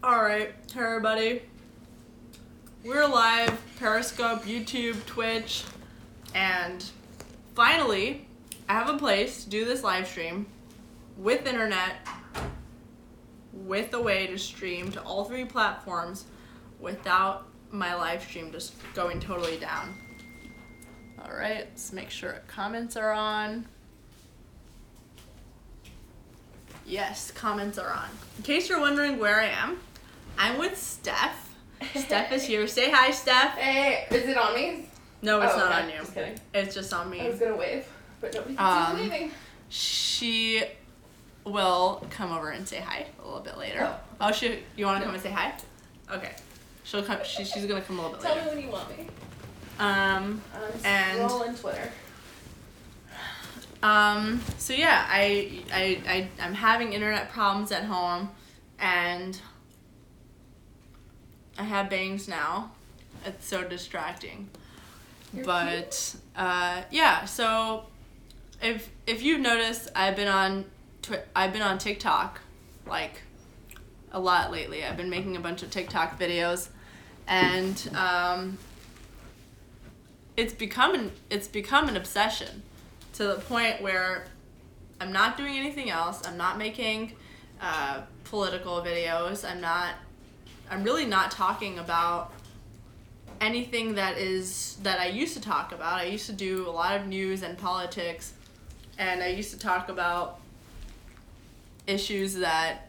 Alright, hey everybody. We're live, Periscope, YouTube, Twitch, and finally, I have a place to do this live stream with internet, with a way to stream to all three platforms without my live stream just going totally down. Alright, let's make sure comments are on. Yes, comments are on. In case you're wondering where I am, I'm with Steph. Steph is here. Say hi, Steph. Hey, is it on me? No, it's not okay. on you. Just kidding. It's just on me. I was gonna wave, but nobody can see me waving. She will come over and say hi a little bit later. Oh, you want to come and say hi? Okay. She'll come. She's gonna come a little bit Tell later. me when you want me. And Scrolling Twitter. So yeah, I'm having internet problems at home, and I have bangs now. It's so distracting. But yeah, so if you've noticed, I've been on TikTok like a lot lately. I've been making a bunch of TikTok videos, and it's become an obsession to the point where I'm not doing anything else. I'm not making political videos. I'm really not talking about anything that I used to talk about. I used to do a lot of news and politics, and I used to talk about issues that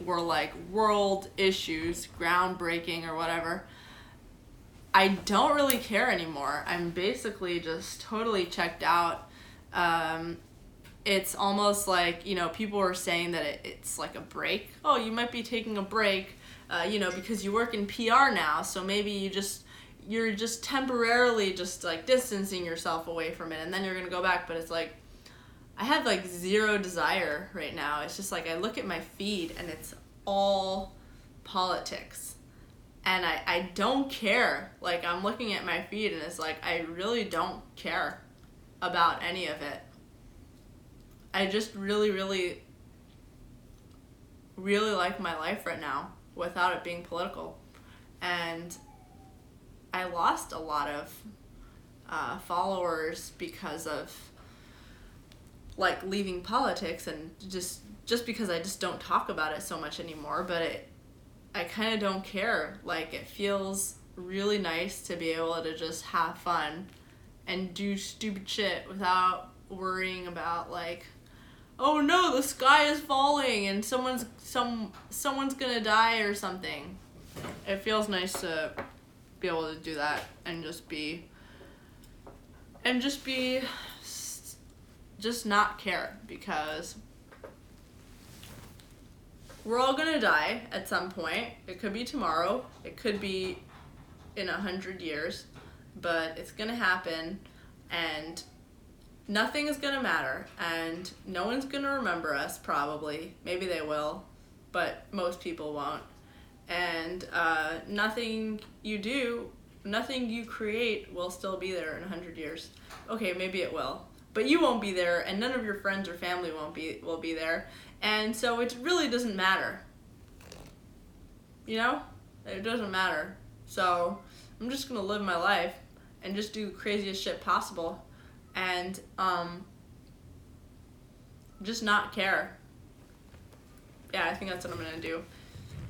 were like world issues, groundbreaking or whatever. I don't really care anymore. I'm basically just totally checked out. It's almost like, people are saying that it's like a break. Oh, you might be taking a break, because you work in PR now, so maybe you're just temporarily just like distancing yourself away from it, and then you're gonna go back. But it's like, I have like zero desire right now. It's just like I look at my feed and it's all politics. And I don't care. Like, I'm looking at my feed and it's like, I really don't care about any of it. I just really, really, really like my life right now without it being political. And I lost a lot of followers because of, like, leaving politics, and just because I just don't talk about it so much anymore. But I kind of don't care. Like, it feels really nice to be able to just have fun and do stupid shit without worrying about, like, oh no, the sky is falling and someone's gonna die or something. It feels nice to be able to do that and just not care, because we're all gonna die at some point. It could be tomorrow. It could be in 100 years, but it's gonna happen, and nothing is gonna matter, and no one's gonna remember us, probably. Maybe they will, but most people won't. And nothing you create will still be there in 100 years. Okay, maybe it will, but you won't be there, and none of your friends or family will be there. And so it really doesn't matter. It doesn't matter. So I'm just gonna live my life and just do the craziest shit possible, and just not care. Yeah, I think that's what I'm gonna do.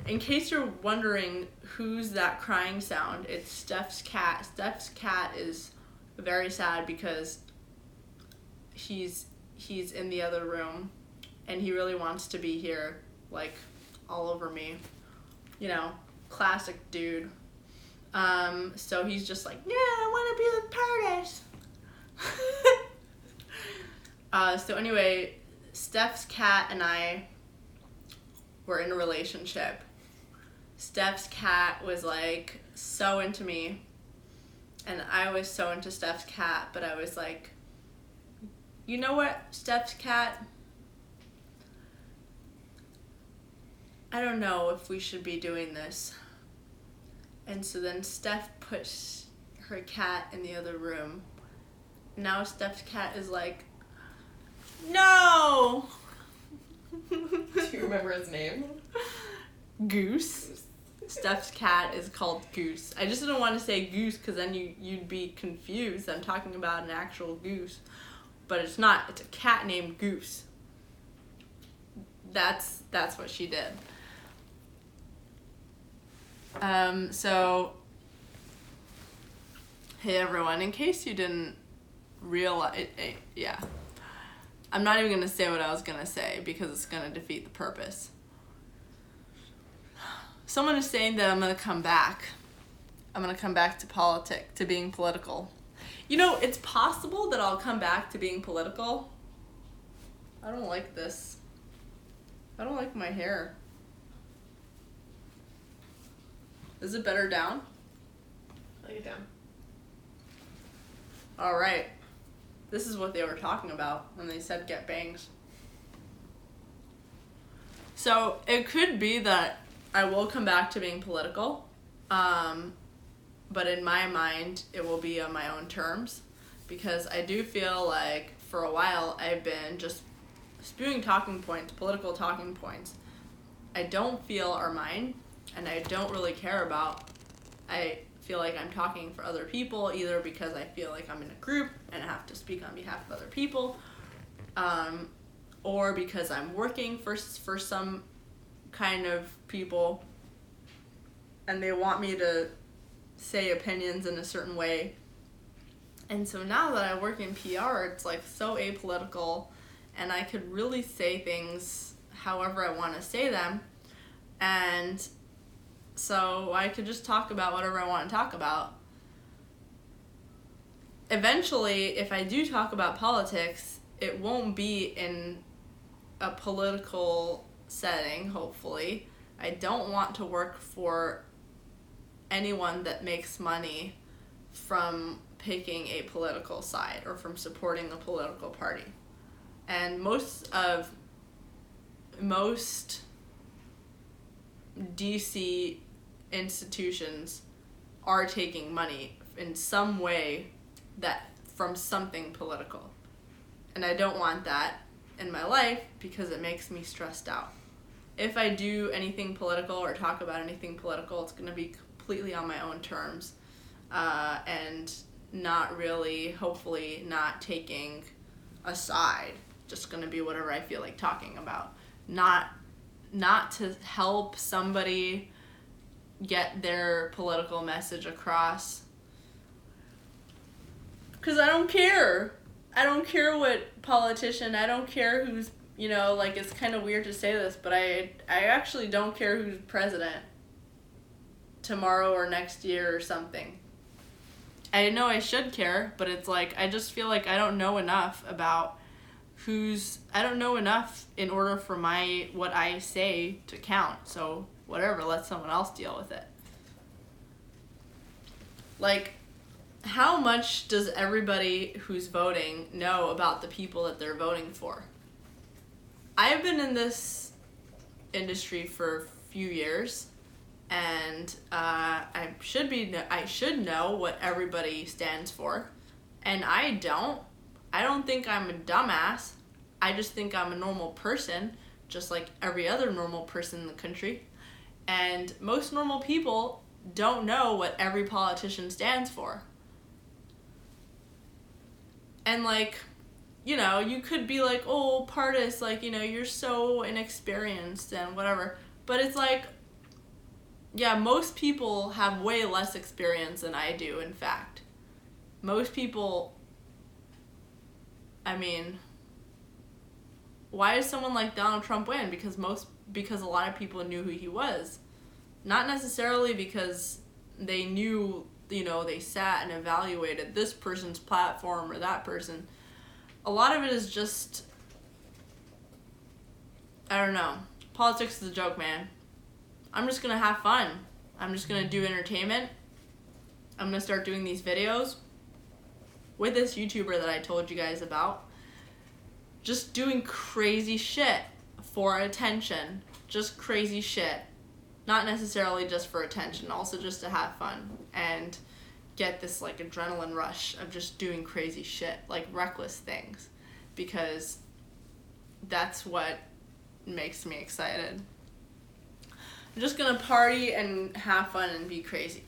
In case you're wondering who's that crying sound, it's Steph's cat. Steph's cat is very sad because he's in the other room. And he really wants to be here, like, all over me. Classic dude. So he's just like, yeah, I want to be with Pardes. So anyway, Steph's cat and I were in a relationship. Steph's cat was, like, so into me. And I was so into Steph's cat, but I was like, you know what, Steph's cat? I don't know if we should be doing this. And so then Steph puts her cat in the other room. Now Steph's cat is like, no! Do you remember his name? Goose. Steph's cat is called Goose. I just didn't want to say goose because then you'd be confused. I'm talking about an actual goose. But it's not. It's a cat named Goose. That's what she did. So, hey everyone, in case you didn't realize, yeah. I'm not even going to say what I was going to say because it's going to defeat the purpose. Someone is saying that I'm going to come back. I'm going to come back to being political. You know, it's possible that I'll come back to being political. I don't like this. I don't like my hair. Is it better down? Lay it down. All right. This is what they were talking about when they said get bangs. So it could be that I will come back to being political, but in my mind, it will be on my own terms, because I do feel like for a while I've been just spewing talking points, political talking points. I don't feel are mine, and I don't really care about. I feel like I'm talking for other people, either because I feel like I'm in a group and I have to speak on behalf of other people, or because I'm working for some kind of people and they want me to say opinions in a certain way. And so now that I work in PR, it's like so apolitical, and I could really say things however I want to say them, and so I could just talk about whatever I want to talk about. Eventually, if I do talk about politics, it won't be in a political setting, hopefully. I don't want to work for anyone that makes money from picking a political side or from supporting a political party. And most DC institutions are taking money in some way that from something political. And I don't want that in my life because it makes me stressed out. If I do anything political or talk about anything political, it's going to be completely on my own terms, and not really, hopefully not taking a side. Just going to be whatever I feel like talking about. Not to help somebody get their political message across. Because I don't care. I don't care what politician, I don't care who's, like, it's kind of weird to say this, but I actually don't care who's president tomorrow or next year or something. I know I should care, but it's like, I just feel like I don't know enough about I don't know enough in order for what I say to count. So whatever, let someone else deal with it. Like, how much does everybody who's voting know about the people that they're voting for? I've been in this industry for a few years, and I should know what everybody stands for, and I don't. I don't think I'm a dumbass. I just think I'm a normal person, just like every other normal person in the country. And most normal people don't know what every politician stands for. And you could be like, oh, Pardes, you're so inexperienced and whatever. But it's like, yeah, most people have way less experience than I do, in fact. Most people, why does someone like Donald Trump win? Because a lot of people knew who he was. Not necessarily because they knew, they sat and evaluated this person's platform or that person. A lot of it is just, I don't know. Politics is a joke, man. I'm just going to have fun. I'm just going to do entertainment. I'm going to start doing these videos with this YouTuber that I told you guys about. Just doing crazy shit for attention. Just crazy shit. Not necessarily just for attention, also just to have fun and get this adrenaline rush of just doing crazy shit, reckless things, because that's what makes me excited. I'm just gonna party and have fun and be crazy.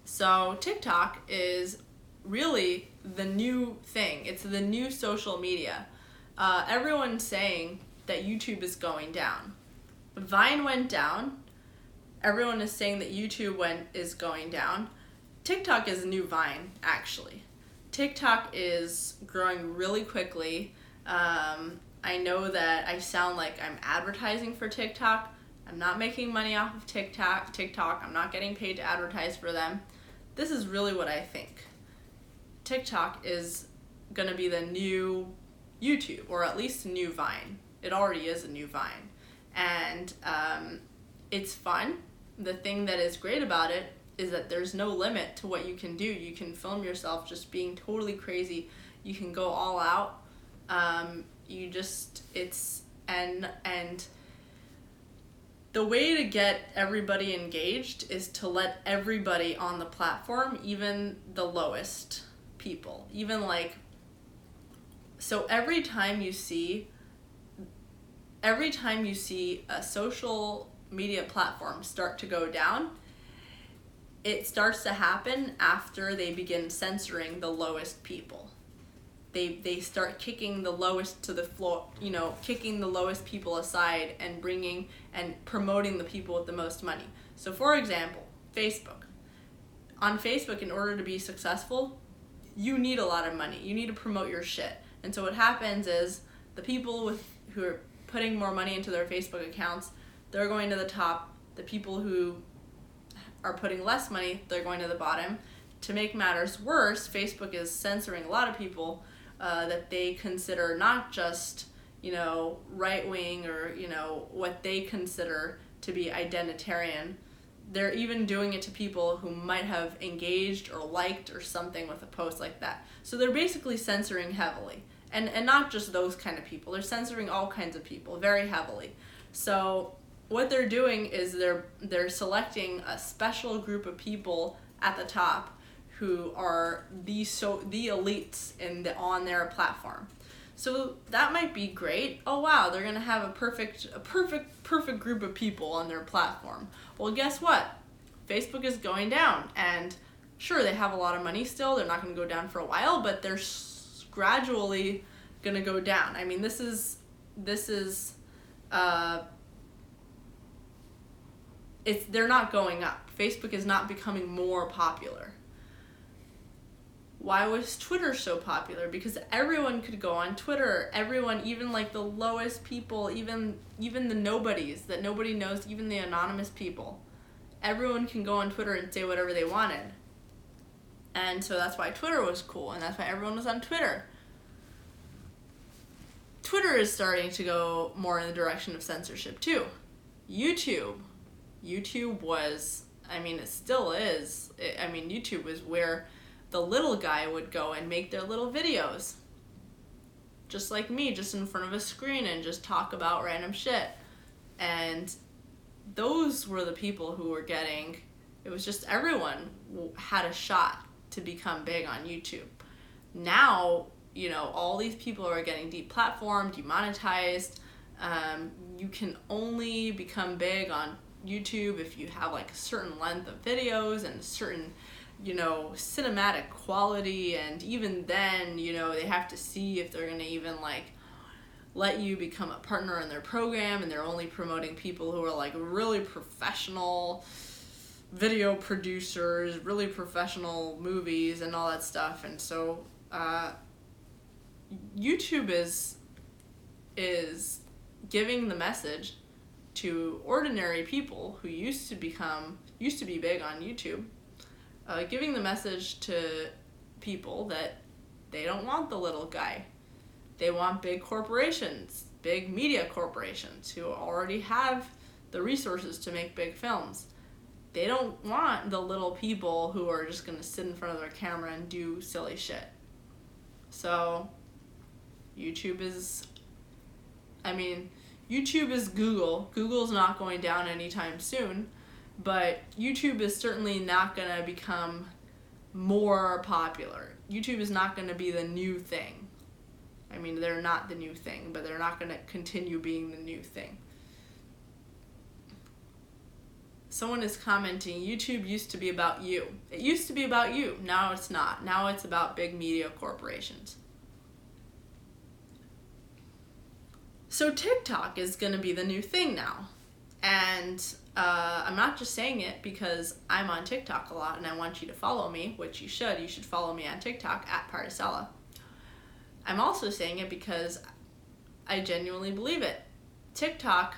So TikTok is really the new thing. It's the new social media. Everyone's saying that YouTube is going down. Vine went down. Everyone is saying that YouTube is going down. TikTok is a new Vine, actually. TikTok is growing really quickly. I know that I sound like I'm advertising for TikTok. I'm not making money off of TikTok. I'm not getting paid to advertise for them. This is really what I think. TikTok is going to be the new YouTube, or at least a new Vine. It already is a new Vine. And it's fun. The thing that is great about it is that there's no limit to what you can do. You can film yourself just being totally crazy. You can go all out. And the way to get everybody engaged is to let everybody on the platform, even the lowest people, so every time you see a social media platform start to go down, it starts to happen after they begin censoring the lowest people. They start kicking the lowest to the floor, kicking the lowest people aside and bringing and promoting the people with the most money. So for example, Facebook. On Facebook, in order to be successful, you need a lot of money. You need to promote your shit. And so what happens is the people who are putting more money into their Facebook accounts, they're going to the top. The people who are putting less money, they're going to the bottom. To make matters worse, Facebook is censoring a lot of people that they consider not just, right-wing or, what they consider to be identitarian. They're even doing it to people who might have engaged or liked or something with a post like that. So they're basically censoring heavily. And not just those kind of people. They're censoring all kinds of people very heavily. So what they're doing is they're selecting a special group of people at the top who are the elites on their platform. So that might be great. Oh wow, they're gonna have a perfect group of people on their platform. Well, guess what? Facebook is going down, and sure, they have a lot of money still. They're not gonna go down for a while, but they're gradually gonna go down. I mean, they're not going up. Facebook is not becoming more popular. Why was Twitter so popular? Because everyone could go on Twitter. Everyone, even like the lowest people, even the nobodies that nobody knows, even the anonymous people. Everyone can go on Twitter and say whatever they wanted. And so that's why Twitter was cool, and that's why everyone was on Twitter. Twitter is starting to go more in the direction of censorship too. YouTube was, it still is. YouTube was where the little guy would go and make their little videos. Just like me, just in front of a screen and just talk about random shit. And those were the people who were getting, it was just everyone had a shot to become big on YouTube. Now, all these people are getting deplatformed, demonetized. You can only become big on YouTube if you have like a certain length of videos and a certain cinematic quality, and even then, they have to see if they're gonna even like let you become a partner in their program, and they're only promoting people who are like really professional video producers, really professional movies and all that stuff. And so YouTube is giving the message to ordinary people who used to be big on YouTube, giving the message to people that they don't want the little guy. They want big corporations, big media corporations who already have the resources to make big films. They don't want the little people who are just going to sit in front of their camera and do silly shit. So YouTube is Google. Google's not going down anytime soon, but YouTube is certainly not going to become more popular. YouTube is not going to be the new thing. They're not the new thing, but they're not going to continue being the new thing. someone is commenting, YouTube used to be about you. It used to be about you. Now it's not. Now it's about big media corporations. So TikTok is going to be the new thing now. And I'm not just saying it because I'm on TikTok a lot and I want you to follow me, which you should. You should follow me on TikTok at Pardes. I'm also saying it because I genuinely believe it. TikTok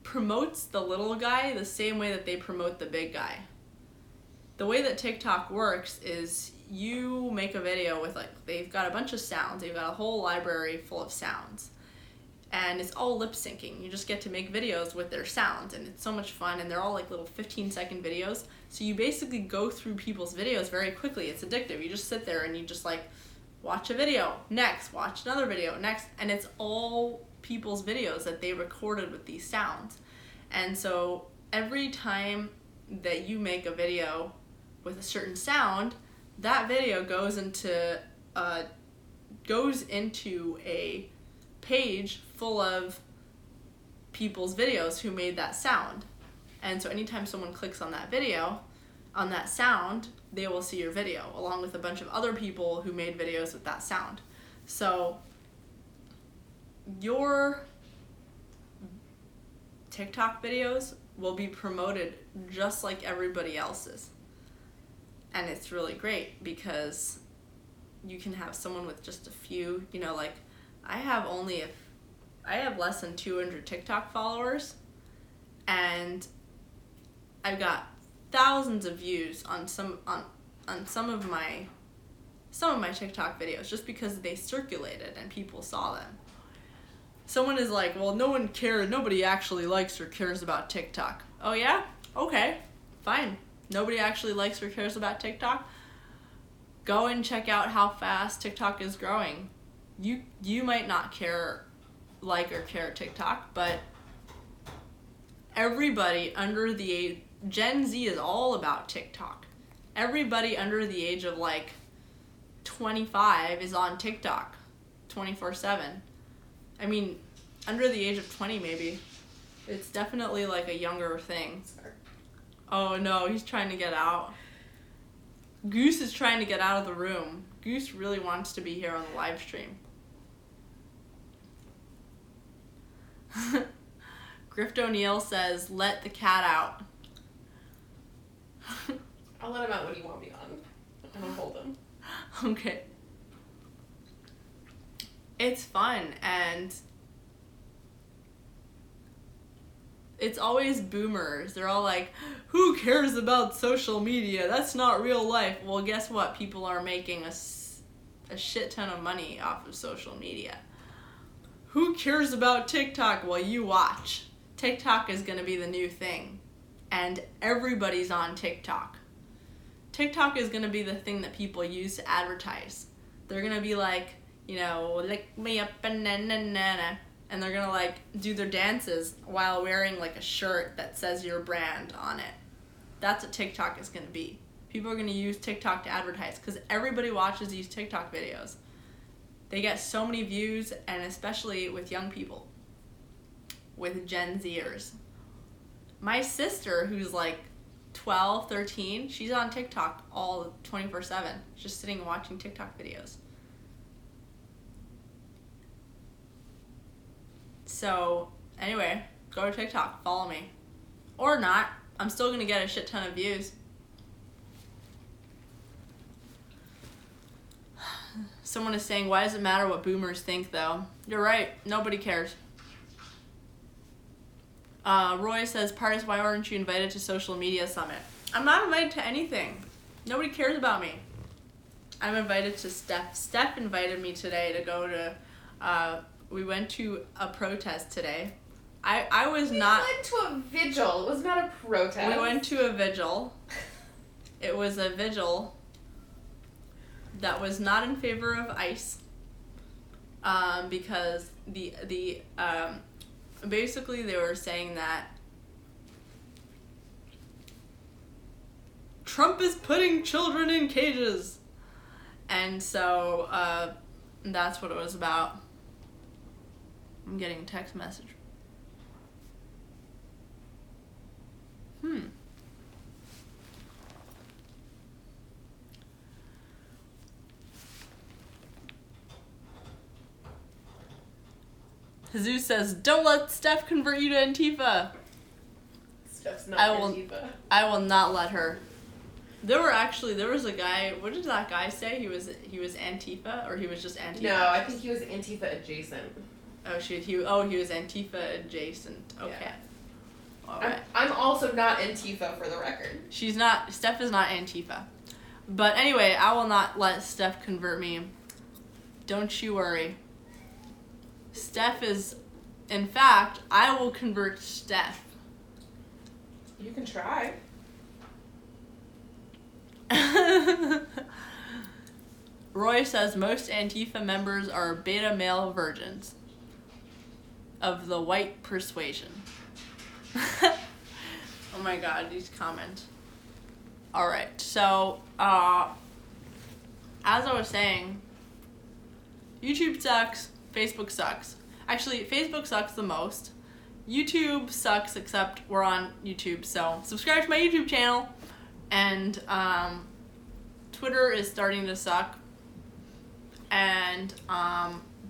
promotes the little guy the same way that they promote the big guy. The way that TikTok works is you make a video with, like, they've got a bunch of sounds. They've got a whole library full of sounds. And it's all lip syncing. You just get to make videos with their sounds, and it's so much fun, and they're all like little 15-second videos. So you basically go through people's videos very quickly. It's addictive. You just sit there and you just like watch a video, next, watch another video, next, and it's all people's videos that they recorded with these sounds. And so every time that you make a video with a certain sound, that video goes into a page full of people's videos who made that sound. And so anytime someone clicks on that video, on that sound, they will see your video along with a bunch of other people who made videos with that sound. So your TikTok videos will be promoted just like everybody else's. And it's really great because you can have someone with just a few, like I have less than 200 TikTok followers, and I've got thousands of views on some of my TikTok videos just because they circulated and people saw them. Someone is like, well, no one cares, nobody actually likes or cares about TikTok. Oh yeah? Okay, fine. Nobody actually likes or cares about TikTok? Go and check out how fast TikTok is growing. You might not like or care TikTok, but everybody under the age, Gen Z is all about TikTok. Everybody under the age of like 25 is on TikTok 24/7. I mean, under the age of 20 maybe. It's definitely like a younger thing. Sorry. Oh no, he's trying to get out. Goose is trying to get out of the room. Goose really wants to be here on the live stream. Grift O'Neill says, let the cat out. I'll let him out when you want me on. And I'll hold him. Okay. It's fun, and it's always boomers. They're all like, who cares about social media? That's not real life. Well, guess what? People are making a shit ton of money off of social media. Who cares about TikTok? Well, you watch. TikTok is going to be the new thing, and everybody's on TikTok. TikTok is going to be the thing that people use to advertise. They're going to be like, lick me up and na-na-na-na. And they're gonna like do their dances while wearing like a shirt that says your brand on it. That's what TikTok is gonna be. People are gonna use TikTok to advertise because everybody watches these TikTok videos. They get so many views, and especially with young people, with Gen Zers. My sister, who's like 12, 13, she's on TikTok all 24/7, just sitting and watching TikTok videos. So, anyway, go to TikTok, follow me. Or not, I'm still gonna get a shit ton of views. Someone is saying, why does it matter what boomers think, though? You're right, nobody cares. Roy says, Pardes, why weren't you invited to Social Media Summit? I'm not invited to anything. Nobody cares about me. I'm invited to Steph. Steph invited me today to go to, we went to a protest today. I was not... We went to a vigil. It was not a protest. We went to a vigil. It was a vigil that was not in favor of ICE. Because basically they were saying that Trump is putting children in cages. And so that's what it was about. I'm getting a text message. Jesus says, don't let Steph convert you to Antifa. Steph's not Antifa. I will not let her. There was a guy, what did that guy say? He was Antifa, or he was just Antifa? No, I think he was Antifa adjacent. Oh, he was Antifa adjacent. Okay. Yeah. All right. I'm also not Antifa, for the record. Steph is not Antifa. But anyway, I will not let Steph convert me. Don't you worry. Steph is, in fact, I will convert Steph. You can try. Roy says most Antifa members are beta male virgins of the white persuasion. Oh my god, these comments. Alright, so, as I was saying, YouTube sucks, Facebook sucks. Actually, Facebook sucks the most. YouTube sucks, except we're on YouTube, so subscribe to my YouTube channel. And Twitter is starting to suck. And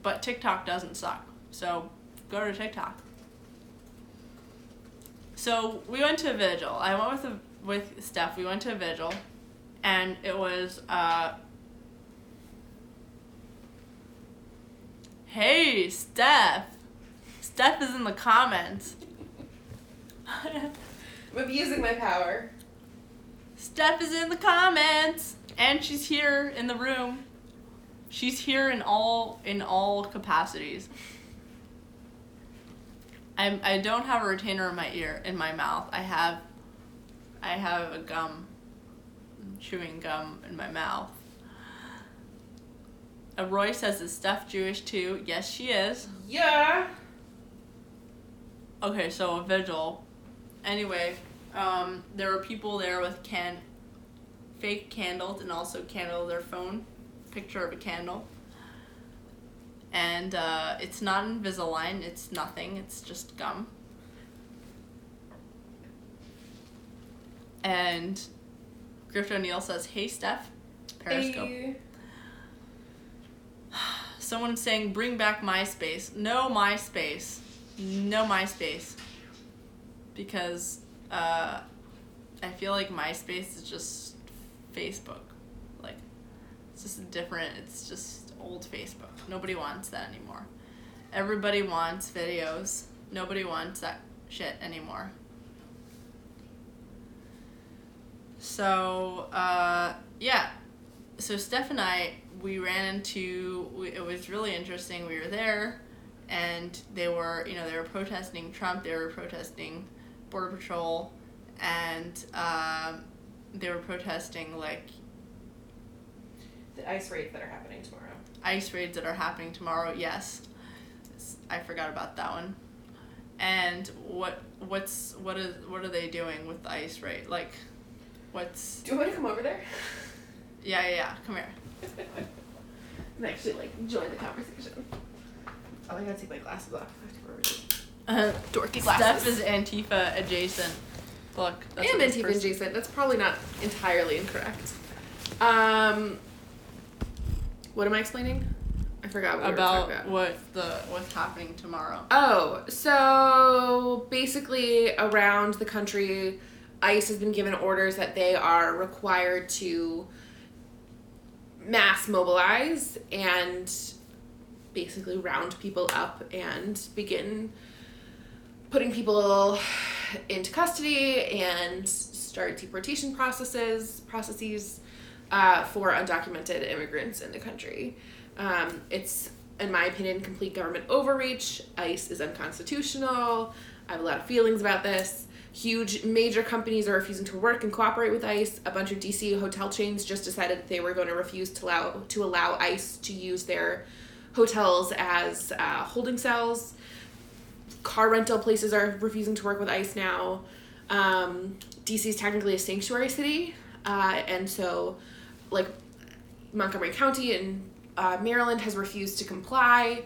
but TikTok doesn't suck. So go to TikTok. So we went to a vigil. I went with Steph. We went to a vigil, and it was hey, Steph. Steph is in the comments. I'm abusing my power. Steph is in the comments, and she's here in the room. She's here in all capacities. I don't have a retainer in my mouth. I have a chewing gum in my mouth. Roy says, is Steph Jewish too? Yes, she is. Yeah. Okay, so a vigil. Anyway, there were people there with fake candles, and also their phone picture of a candle. And it's not Invisalign, it's nothing, it's just gum. And Grift O'Neill says, hey Steph, Periscope. Hey. Someone's saying, bring back MySpace. No MySpace. No MySpace. Because I feel like MySpace is just Facebook. Like, it's just old Facebook. Nobody wants that anymore. Everybody wants videos. Nobody wants that shit anymore. So, yeah. So Steph and I, it was really interesting. We were there, and they were protesting Trump. They were protesting Border Patrol, and they were protesting, like, the ICE raids that are happening tomorrow. ICE raids that are happening tomorrow, yes. I forgot about that one. And what are they doing with the ICE raid? Like, what's... Do you want me to come over there? Yeah, come here. And actually, like, join the conversation. Oh, I gotta take my glasses off. I have to go over Dorky glasses. Steph is Antifa adjacent. Look. I am Antifa adjacent. That's probably not entirely incorrect. What am I explaining? I forgot what we were talking about. What's happening tomorrow. Oh, so basically around the country, ICE has been given orders that they are required to mass mobilize and basically round people up and begin putting people into custody and start deportation processes for undocumented immigrants in the country. It's, in my opinion, complete government overreach. ICE is unconstitutional. I have a lot of feelings about this. Huge major companies are refusing to work and cooperate with ICE. A bunch of DC hotel chains just decided that they were going to refuse to allow ICE to use their hotels as holding cells. Car rental places are refusing to work with ICE now. DC is technically a sanctuary city, and so, like, Montgomery County and Maryland has refused to comply,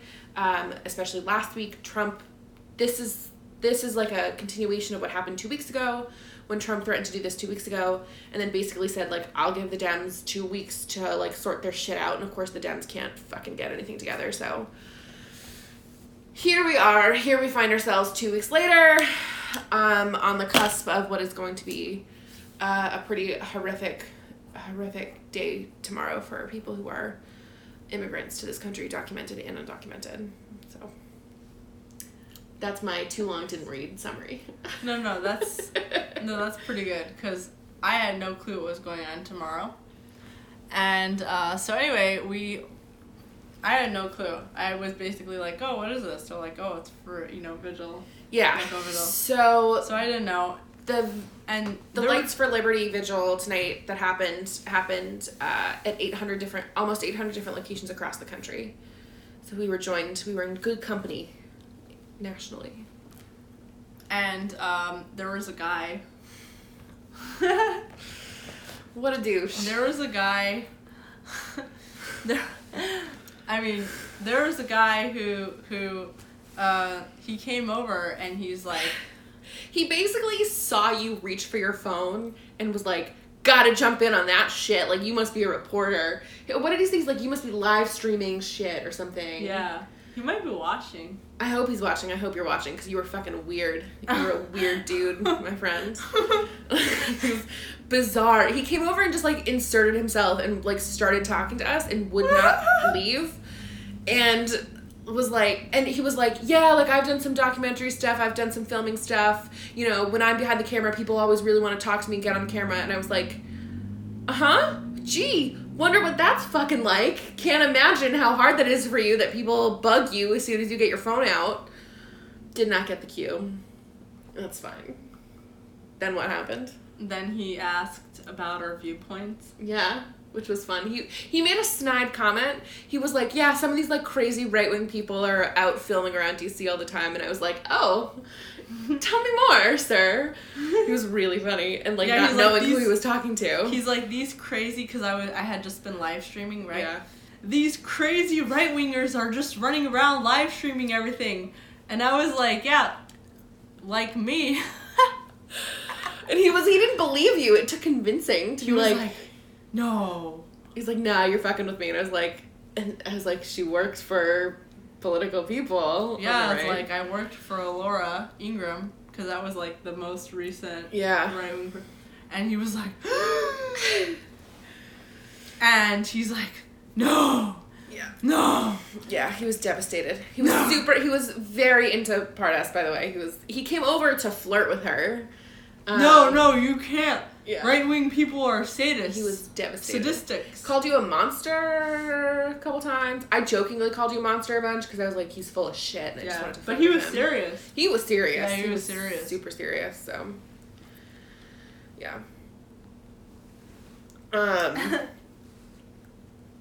especially last week. Trump, this is like a continuation of what happened 2 weeks ago when Trump threatened to do this 2 weeks ago, and then basically said, like, I'll give the Dems 2 weeks to, like, sort their shit out, and of course the Dems can't fucking get anything together, so here we are. Here we find ourselves 2 weeks later, on the cusp of what is going to be a pretty horrific day tomorrow for people who are immigrants to this country, documented and undocumented. So that's my too long didn't read summary. No, that's pretty good, because I had no clue what was going on tomorrow. And so anyway, I had no clue. I was basically like, oh, what is this? So like, oh, it's for, vigil. Yeah. Vigil. So I didn't know. The Lights for Liberty vigil tonight that happened at almost 800 different locations across the country. So we were in good company nationally. And there was a guy. What a douche. There was a guy. There was a guy who he came over and he's like. He basically saw you reach for your phone and was like, gotta jump in on that shit. Like, you must be a reporter. What did he say? He's like, you must be live streaming shit or something. Yeah. He might be watching. I hope he's watching. I hope you're watching, because you were fucking weird. You were a weird dude, my friend. He was bizarre. He came over and just, like, inserted himself and, like, started talking to us and would not leave. And he was like, yeah, like, I've done some documentary stuff, I've done some filming stuff, when I'm behind the camera, people always really want to talk to me and get on camera, and I was like, gee, wonder what that's fucking like, can't imagine how hard that is for you, that people bug you as soon as you get your phone out. Did not get the cue. That's fine. Then what happened? Then he asked about our viewpoints. Yeah. Which was fun. He made a snide comment. He was like, yeah, some of these, like, crazy right-wing people are out filming around DC all the time. And I was like, oh, tell me more, sir. He was really funny. And, like, not knowing who he was talking to. He's like, these crazy, because I had just been live streaming, right? Yeah. These crazy right-wingers are just running around live streaming everything. And I was like, yeah, like me. And he didn't believe you. It took convincing to be like, no. He's like, nah, you're fucking with me. And I was like, she works for political people. Yeah, it's like, I worked for Laura Ingraham, because that was, like, the most recent right-wing. And he was like, and he's like, no. Yeah. No. Yeah, he was devastated. He was very into Pardes, by the way. He came over to flirt with her. No, you can't. Yeah. Right-wing people are sadists. He was devastated. Sadistics. Called you a monster a couple times. I jokingly called you a monster a bunch because I was like, he's full of shit. And I just wanted to but he was serious. He was serious. Yeah, he was serious. Super serious, so. Yeah.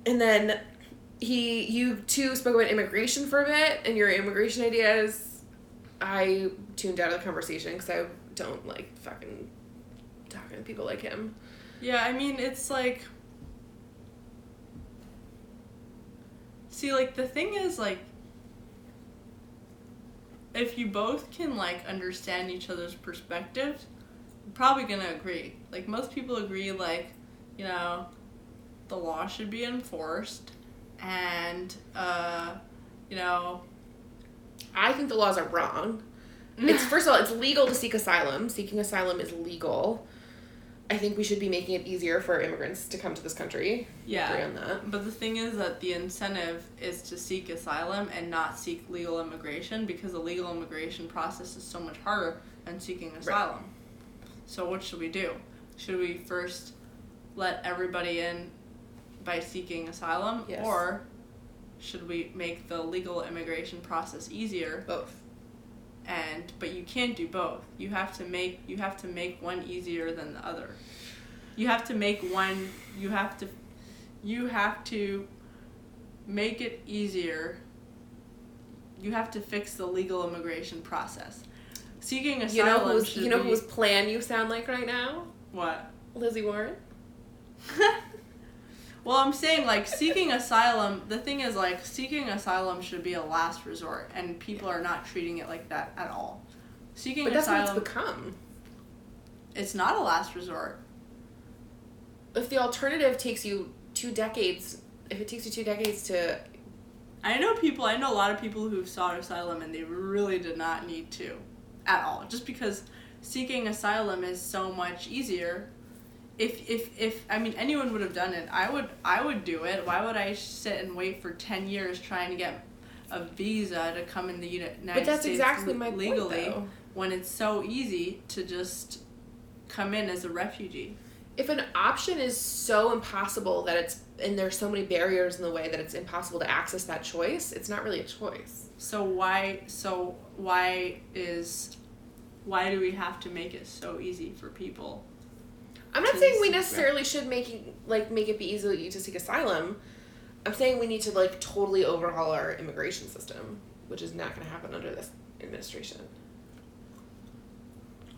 And then you two spoke about immigration for a bit and your immigration ideas. I tuned out of the conversation because I don't like fucking talking to people like him. Yeah, it's like... See, like, the thing is, like, if you both can, like, understand each other's perspectives, you're probably gonna agree. Like, most people agree, like, the law should be enforced, and, I think the laws are wrong. First of all, it's legal to seek asylum. Seeking asylum is legal. I think we should be making it easier for immigrants to come to this country. Yeah. Agree on that. But the thing is that the incentive is to seek asylum and not seek legal immigration, because the legal immigration process is so much harder than seeking asylum. Right. So what should we do? Should we first let everybody in by seeking asylum? Yes. Or should we make the legal immigration process easier? Both. But you can't do both. You have to make one easier than the other. You have to make it easier. You have to fix the legal immigration process. Seeking asylum whose plan you sound like right now? What? Lizzie Warren? Well, I'm saying, like, seeking asylum, the thing is, like, seeking asylum should be a last resort, and people are not treating it like that at all. But that's what it's become. It's not a last resort. If the alternative takes you 2 decades, to I know a lot of people who've sought asylum and they really did not need to at all. Just because seeking asylum is so much easier. If I mean, anyone would have done it, I would do it. Why would I sit and wait for 10 years trying to get a visa to come in the United States but that's exactly my legally point, though. When it's so easy to just come in as a refugee? If an option is so impossible and there's so many barriers in the way that it's impossible to access that choice, it's not really a choice. So why do we have to make it so easy for people? I'm not saying we necessarily should make it be easy to seek asylum. I'm saying we need to totally overhaul our immigration system, which is not going to happen under this administration.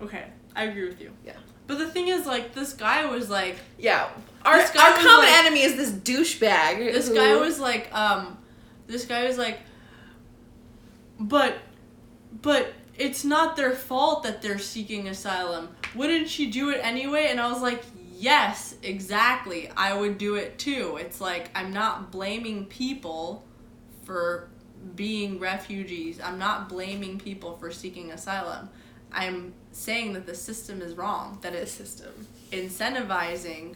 Okay, I agree with you. Yeah. But the thing is, this guy was like... Yeah. Our common enemy is this douchebag. This guy was like, but it's not their fault that they're seeking asylum. Wouldn't you do it anyway? And I was like, yes, exactly. I would do it too. It's like, I'm not blaming people for being refugees. I'm not blaming people for seeking asylum. I'm saying that the system is wrong. That it's incentivizing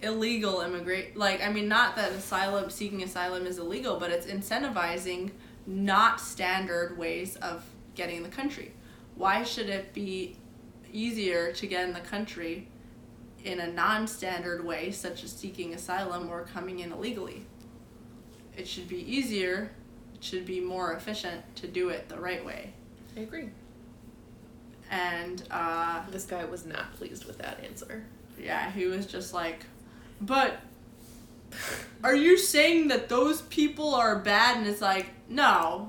illegal immigrant. Not that seeking asylum is illegal, but it's incentivizing not standard ways of getting in the country. Why should it be easier to get in the country in a non-standard way, such as seeking asylum or coming in illegally? It should be easier. It should be more efficient to do it the right way. I agree. And this guy was not pleased with that answer. Yeah, he was just like, but are you saying that those people are bad? And it's like, no,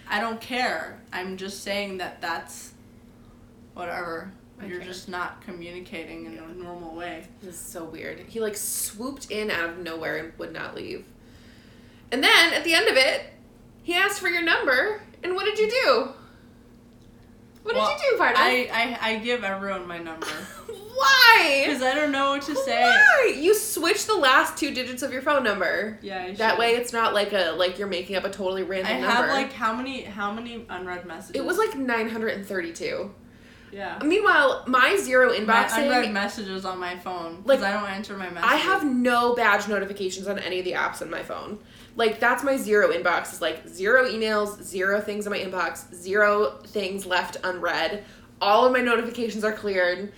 I don't care. I'm just saying that that's whatever. You're just not communicating in a normal way. This is so weird. He swooped in out of nowhere and would not leave. And then at the end of it, he asked for your number. And what did you do? What did you do, Pardes? I give everyone my number. Why? Because I don't know what to say. Why? You switch the last 2 digits of your phone number. Yeah, I should. That way it's not like you're making up a totally random number. I have how many unread messages? It was 932. Yeah. Meanwhile, my zero inbox unread messages on my phone because I don't answer my messages. I have no badge notifications on any of the apps on my phone. That's my zero inbox. It's 0 emails, 0 things in my inbox, 0 things left unread. All of my notifications are cleared.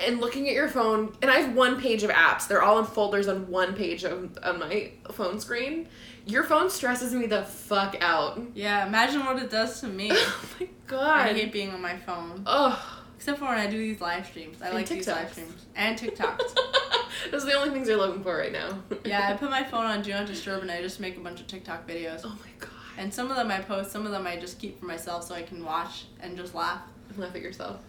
And looking at your phone, and I have 1 page of apps. They're all in folders on 1 page on my phone screen. Your phone stresses me the fuck out. Yeah, imagine what it does to me. Oh my god. I hate being on my phone. Ugh. Except for when I do these live streams. I like these live streams. And TikToks. Those are the only things you're looking for right now. Yeah, I put my phone on Do Not Disturb and I just make a bunch of TikTok videos. Oh my god. And some of them I post, some of them I just keep for myself so I can watch and just laugh. Laugh at yourself.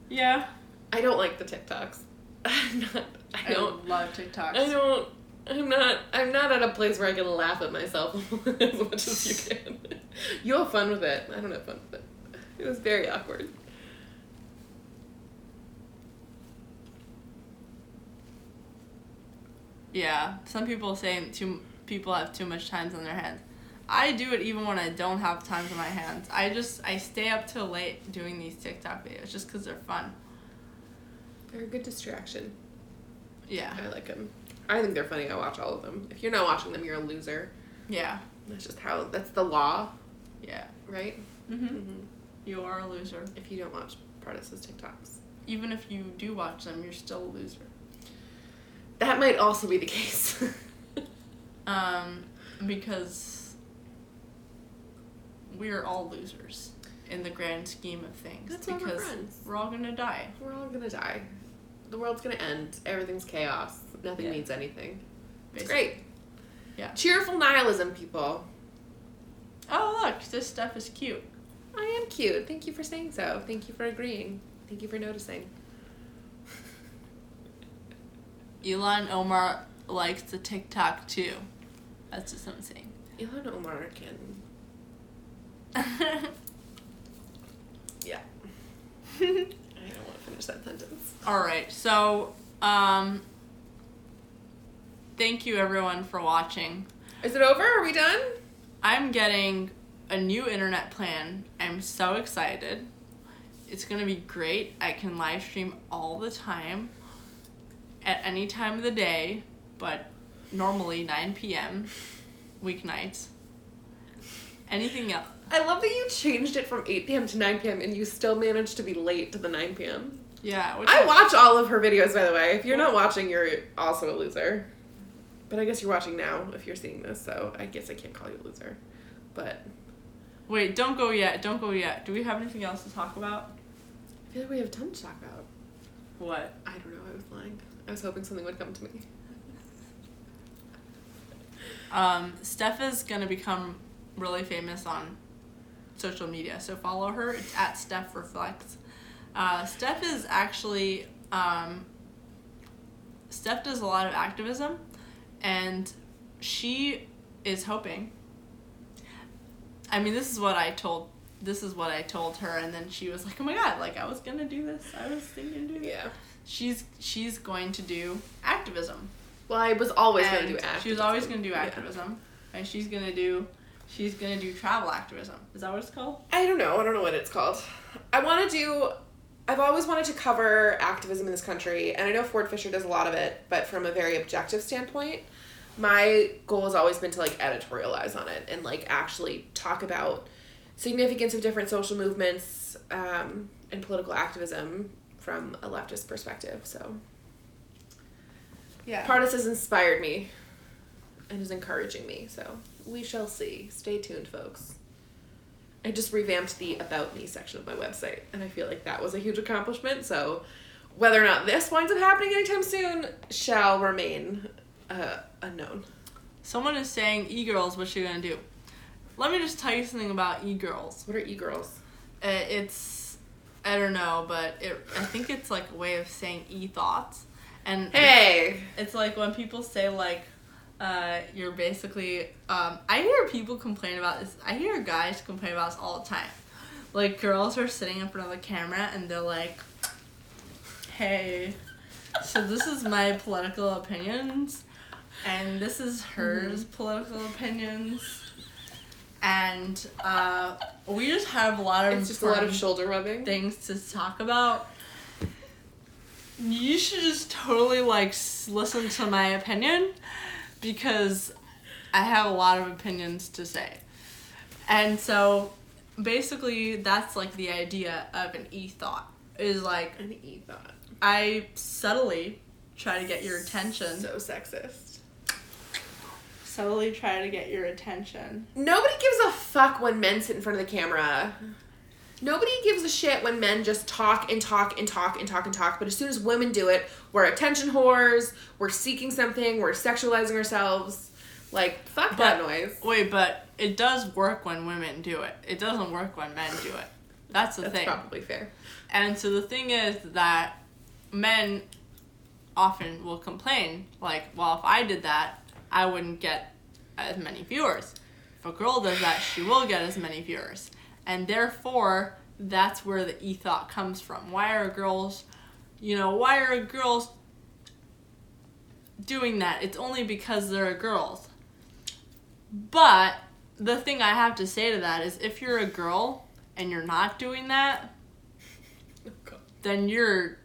Yeah. I don't like the TikToks. I don't love TikToks. I'm not at a place where I can laugh at myself as much as you can. You have fun with it. I don't have fun with it. It was very awkward. Yeah, some people say people have too much time on their hands. I do it even when I don't have time on my hands. I stay up till late doing these TikTok videos just because they're fun. They're a good distraction. Yeah. I like them. I think they're funny. I watch all of them. If you're not watching them, you're a loser. Yeah. That's the law. Yeah. Right? Mm-hmm. You are a loser. If you don't watch Pardes' TikToks. Even if you do watch them, you're still a loser. That might also be the case. Because we're all losers in the grand scheme of things. That's why we're friends. We're all gonna die. We're all gonna die. The world's gonna end. Everything's chaos. Nothing means anything. It's great. Yeah. Cheerful nihilism, people. Oh, look, this stuff is cute. I am cute. Thank you for saying so. Thank you for agreeing. Thank you for noticing. Elon Omar likes the TikTok too. That's just what I'm saying. Elon Omar can. Yeah. I don't want to finish that sentence. Alright, so, thank you everyone for watching. Is it over? Are we done? I'm getting a new internet plan. I'm so excited. It's going to be great. I can live stream all the time at any time of the day, but normally 9 p.m. weeknights. Anything else? I love that you changed it from 8 p.m. to 9 p.m. and you still managed to be late to the 9 p.m. Yeah. I watch all of her videos, by the way. If you're not watching, you're also a loser. But I guess you're watching now if you're seeing this, so I guess I can't call you a loser. But... Wait, don't go yet. Don't go yet. Do we have anything else to talk about? I feel like we have a ton to talk about. What? I don't know. I was lying. I was hoping something would come to me. Steph is going to become really famous on social media, so follow her. It's at Steph Reflects. Steph is actually... Steph does a lot of activism, and she is hoping... I mean, this is what I told her, and then she was like, oh my god, like, I was gonna do this. I was thinking to do this. Yeah. She's going to do activism. Well, I was always going to do activism. She was always going to do activism. Yeah. And she's going to do travel activism. Is that what it's called? I don't know what it's called. I've always wanted to cover activism in this country, and I know Ford Fisher does a lot of it, but from a very objective standpoint, my goal has always been to, like, editorialize on it and, like, actually talk about significance of different social movements and political activism from a leftist perspective, so... Yeah. Pardes has inspired me and is encouraging me, so we shall see. Stay tuned, folks. I just revamped the About Me section of my website, and I feel like that was a huge accomplishment, so whether or not this winds up happening anytime soon shall remain unknown. Someone is saying, e-girls, what you gonna do? Let me just tell you something about e-girls. What are e-girls? It's, I don't know, but I think it's like a way of saying e-thoughts. And hey! It's like when people say, like, you're basically, I hear people complain about this. I hear guys complain about this all the time. Like, girls are sitting in front of the camera and they're like, hey, so this is my political opinions, and this is hers political opinions. And we just have a lot of... It's just a lot of shoulder rubbing. Things to talk about. You should just totally, like, listen to my opinion, because I have a lot of opinions to say. And so, basically, that's, like, the idea of an e-thought. Is, like... An e-thought. I subtly try to get your attention. So sexist. Subtly try to get your attention. Nobody gives a fuck when men sit in front of the camera. Nobody gives a shit when men just talk and talk and talk and talk and talk, but as soon as women do it, we're attention whores, we're seeking something, we're sexualizing ourselves. Like, fuck that noise. Wait, but it does work when women do it. It doesn't work when men do it. That's the thing. That's probably fair. And so the thing is that men often will complain, like, well, if I did that, I wouldn't get as many viewers. If a girl does that, she will get as many viewers. And therefore, that's where the e-thought comes from. Why are girls doing that? It's only because they're girls. But the thing I have to say to that is, if you're a girl and you're not doing that, then you're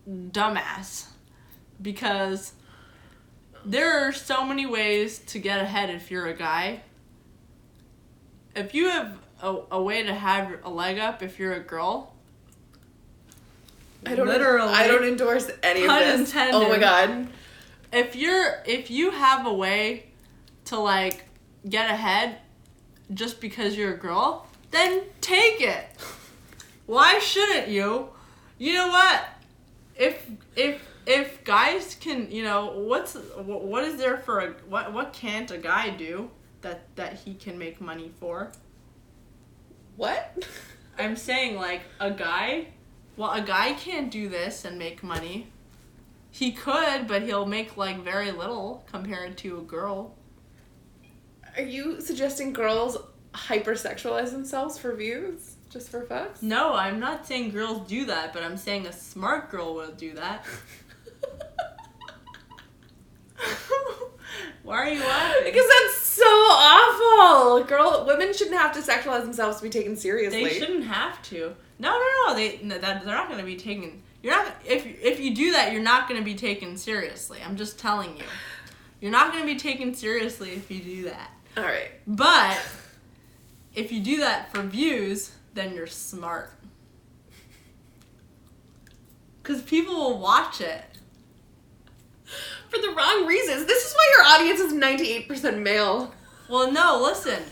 dumbass. Because there are so many ways to get ahead if you're a guy. If you have a way to have a leg up if you're a girl. I don't endorse any of this. Intended. Oh my god. If you have a way to, like, get ahead just because you're a girl, then take it. Why shouldn't you? You know what? If guys can, you know, what is there for what can't a guy do that he can make money for? What? I'm saying, like, a guy can't do this and make money. He could, but he'll make, like, very little compared to a girl. Are you suggesting girls hypersexualize themselves for views? Just for fucks? No, I'm not saying girls do that, but I'm saying a smart girl will do that. Why are you laughing? Because that's so awful. Women shouldn't have to sexualize themselves to be taken seriously. They shouldn't have to. No. They're not going to be taken. You're not. If you do that, you're not going to be taken seriously. I'm just telling you. You're not going to be taken seriously if you do that. All right. But if you do that for views, then you're smart. Because people will watch it. For the wrong reasons. This is why your audience is 98% male. Well, no, listen.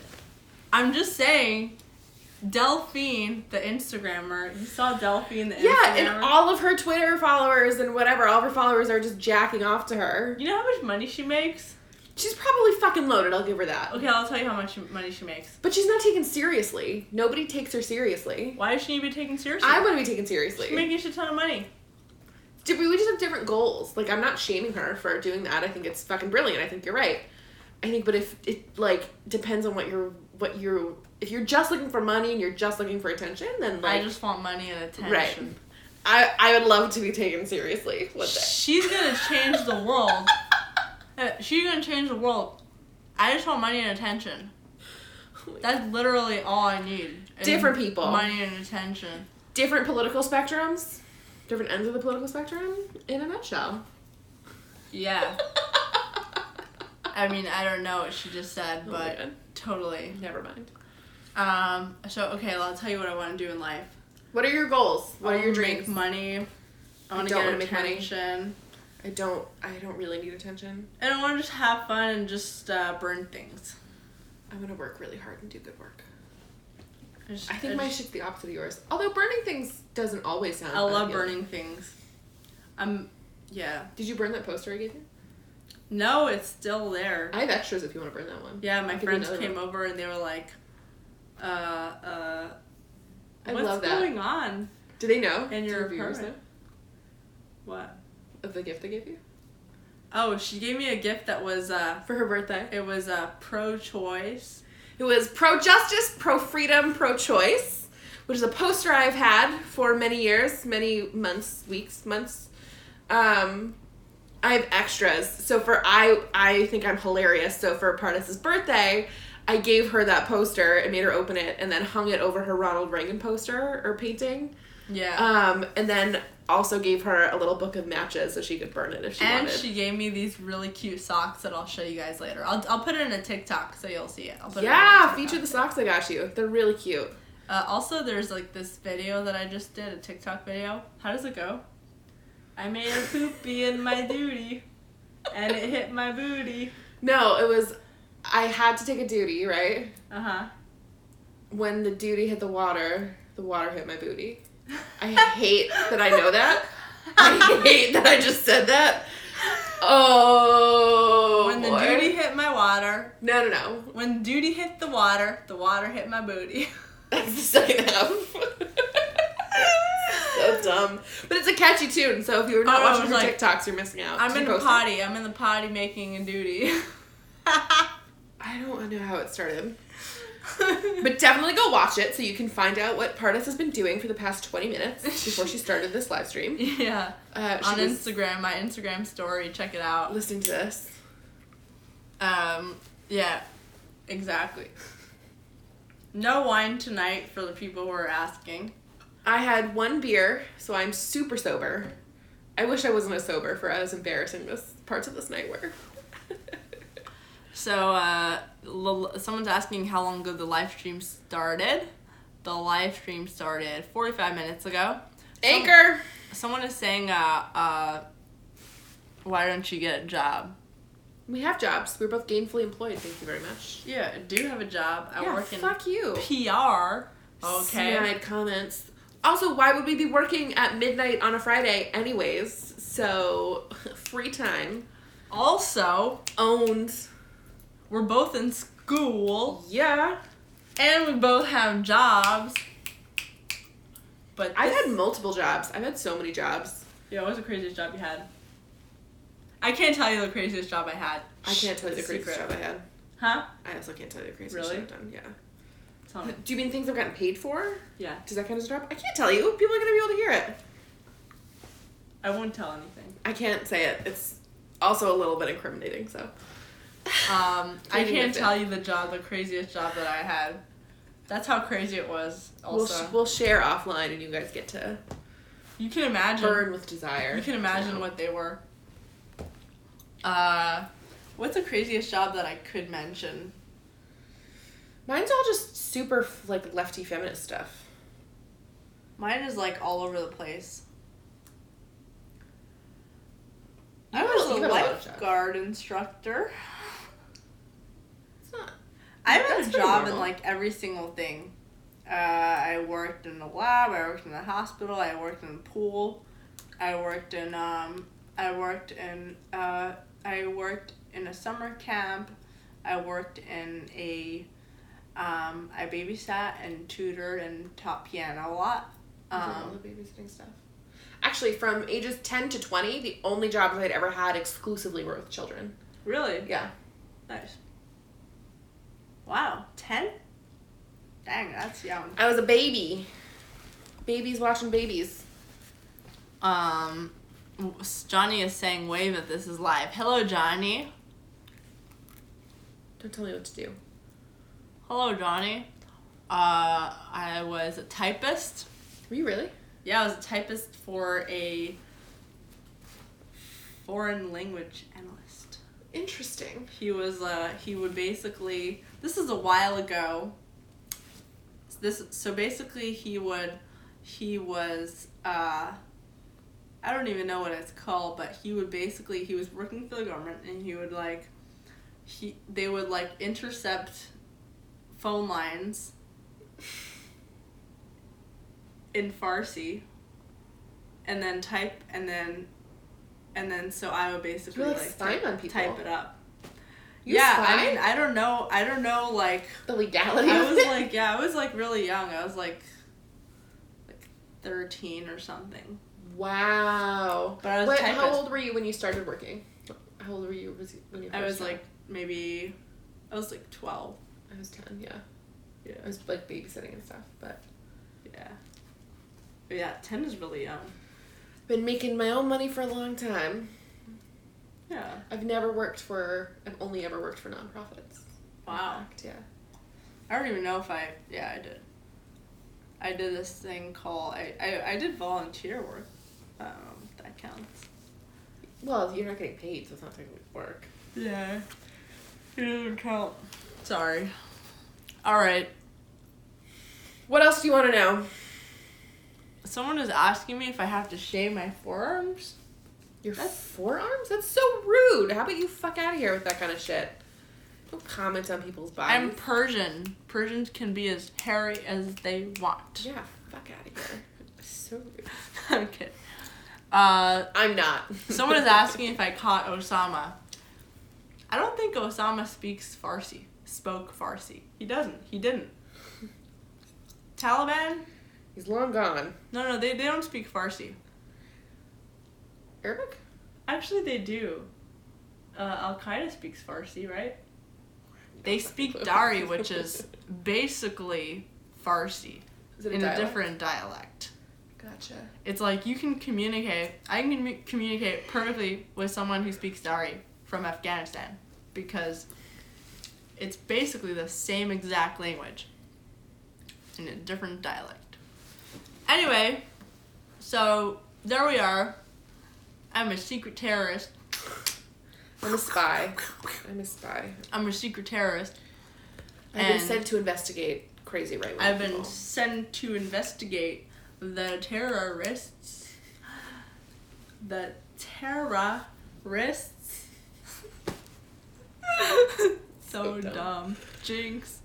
I'm just saying, Delphine, the Instagrammer, you saw Delphine, the Instagrammer? Yeah, and all of her Twitter followers and whatever, all of her followers are just jacking off to her. You know how much money she makes? She's probably fucking loaded, I'll give her that. Okay, I'll tell you how much money she makes. But she's not taken seriously. Nobody takes her seriously. Why does she need to be taken seriously? I want to be taken seriously. She's making a shit ton of money. We just have different goals. Like, I'm not shaming her for doing that. I think it's fucking brilliant. I think you're right. I think, but if it, like, depends on what you're, if you're just looking for money and you're just looking for attention, then, like... I just want money and attention. Right. I would love to be taken seriously with it. She's gonna change the world. She's gonna change the world. I just want money and attention. That's literally all I need. Different people. Money and attention. Different political spectrums. Different ends of the political spectrum, in a nutshell. Yeah. I mean, I don't know what she just said, but totally. Never mind. So, okay, well, I'll tell you what I want to do in life. What are your goals? What are your dreams? Make money. I want to get attention. I don't really need attention. And I want to just have fun and just burn things. I want to work really hard and do good work. I think my shit's the opposite of yours. Although burning things doesn't always sound I love burning things. Yeah. Did you burn that poster I gave you? No, it's still there. I have extras if you want to burn that one. Yeah, my friends came over and they were like, I what's love that. going on? Do they know? In your viewers know? What? Of the gift I gave you? Oh, she gave me a gift that was for her birthday. It was pro-choice. It was pro-justice, pro-freedom, pro-choice, which is a poster I've had for many years, many months, weeks, months. I have extras. So I think I'm hilarious. So for Pardes' birthday, I gave her that poster and made her open it and then hung it over her Ronald Reagan poster or painting. Yeah. And then also gave her a little book of matches so she could burn it if she wanted. And she gave me these really cute socks that I'll show you guys later. I'll put it in a TikTok so you'll see it. Feature the socks I got you. They're really cute. Also, there's like this video that I just did, a TikTok video. How does it go? I made a poopy in my duty, and it hit my booty. No, it was, I had to take a duty, right? Uh-huh. When the duty hit the water hit my booty. I hate that I know that. I hate that I just said that. Oh, when the duty hit my water. No. When duty hit the water hit my booty. That's the second half. So dumb. But it's a catchy tune, so if you're not watching her TikToks, you're missing out. I'm in the potty making a duty. I don't know how it started. But definitely go watch it so you can find out what Pardes has been doing for the past 20 minutes before she started this live stream. Yeah. On Instagram, my Instagram story. Check it out. Listening to this. Yeah. Exactly. No wine tonight for the people who are asking. I had one beer, so I'm super sober. I wish I wasn't as sober for as embarrassing this parts of this night were. So, someone's asking how long ago the live stream started. The live stream started 45 minutes ago. Anchor! Someone is saying, why don't you get a job? We have jobs. We're both gainfully employed, thank you very much. Yeah, I do have a job. I work in fuck you. PR. Okay. Snide comments. Also, why would we be working at midnight on a Friday anyways? So, free time. Also, owned. We're both in school. Yeah. And we both have jobs. But I've had multiple jobs. I've had so many jobs. Yeah, what was the craziest job you had? I can't tell you the craziest job I had. I can't tell you the craziest job I had. Huh? I also can't tell you the craziest job I've done. Yeah. Tell me. Do you mean things I've gotten paid for? Yeah. Does that count as a job? I can't tell you. People are going to be able to hear it. I won't tell anything. I can't say it. It's also a little bit incriminating, so. I can't tell you the craziest job that I had. That's how crazy it was. Also, we'll share offline, and you guys get to. You can imagine. Burn with desire. You can imagine what they were. What's the craziest job that I could mention? Mine's all just super like lefty feminist stuff. Mine is like all over the place. I was a lifeguard instructor. It's not. I've had a job in like every single thing. I worked in the lab. I worked in the hospital. I worked in the pool. I worked in a summer camp. I worked in a. I babysat and tutored and taught piano a lot. All the babysitting stuff. Actually, from ages 10 to 20, the only jobs I'd ever had exclusively were with children. Really? Yeah. Nice. Wow. 10? Dang, that's young. I was a baby. Babies watching babies. Johnny is saying wave that this is live. Hello, Johnny. Don't tell me what to do. Hello, Johnny. I was a typist. Were you really? Yeah, I was a typist for a foreign language analyst. Interesting. He would basically, this is a while ago. So basically he was, I don't even know what it's called, but he was working for the government, and they would intercept phone lines in Farsi, and then type, and then so I would basically spying on people. Type it up. Yeah, I mean, I don't know the legality. I was really young. I was like 13 or something. Wow. But I was how old were you when you started working? How old were you when you first I was started? I was 12. I was 10, yeah. Yeah. I was babysitting and stuff, but yeah. But yeah, 10 is really young. Been making my own money for a long time. Yeah. I've only ever worked for nonprofits. Wow. In fact, yeah. I don't even know if I did. I did this thing called, I did volunteer work. I don't know if that counts. Well, you're not getting paid, so it's not technically work. Yeah. It doesn't count. Sorry. Alright. What else do you want to know? Someone is asking me if I have to shave my forearms. Your forearms? That's so rude. How about you fuck out of here with that kind of shit? Don't comment on people's bodies. I'm Persian. Persians can be as hairy as they want. Yeah, fuck out of here. So rude. I'm kidding. I'm not. Someone is asking if I caught Osama. I don't think Osama spoke Farsi. He didn't. Taliban? He's long gone. No, they don't speak Farsi. Arabic? Actually, they do. Al-Qaeda speaks Farsi, right? They speak Dari, which is basically Farsi in a different dialect. Gotcha. It's like you can communicate. I can communicate perfectly with someone who speaks Dari from Afghanistan because it's basically the same exact language in a different dialect. Anyway, so there we are. I'm a secret terrorist. I'm a spy. I'm a secret terrorist. I've been sent to investigate crazy right-wing I've people. been sent to investigate the terrorists. The terrorists. So dumb. Jinx.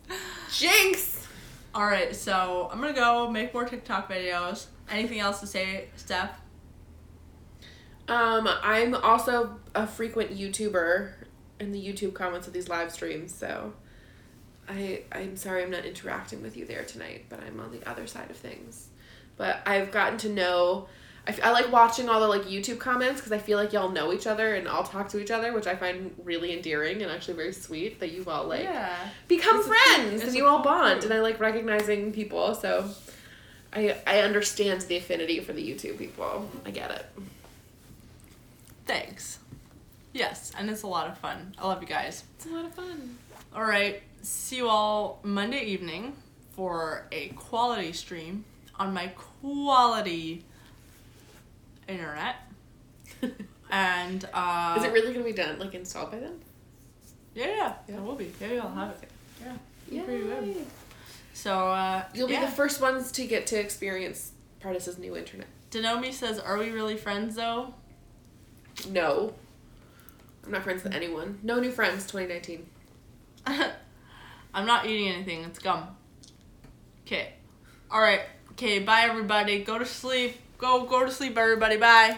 Alright, so I'm gonna go make more TikTok videos. Anything else to say, Steph? I'm also a frequent YouTuber in the YouTube comments of these live streams, so I'm sorry I'm not interacting with you there tonight, but I'm on the other side of things. But I've gotten to know, I like watching all the YouTube comments because I feel like y'all know each other and all talk to each other, which I find really endearing and actually very sweet that you all become friends and you all bond, and I like recognizing people, so I understand the affinity for the YouTube people. I get it. Thanks. Yes, and it's a lot of fun. I love you guys. It's a lot of fun. All right. See you all Monday evening for a quality stream on my quality internet. And is it really gonna be done, like installed by then? Yeah, it will be. Yeah, I'll have it. Yeah, pretty good. So you'll be the first ones to get to experience Pardes' new internet. Denomi says, "Are we really friends though?" No, I'm not friends with anyone. No new friends. 2019. I'm not eating anything. It's gum. Okay. All right. Okay. Bye, everybody. Go to sleep. Go to sleep, everybody. Bye.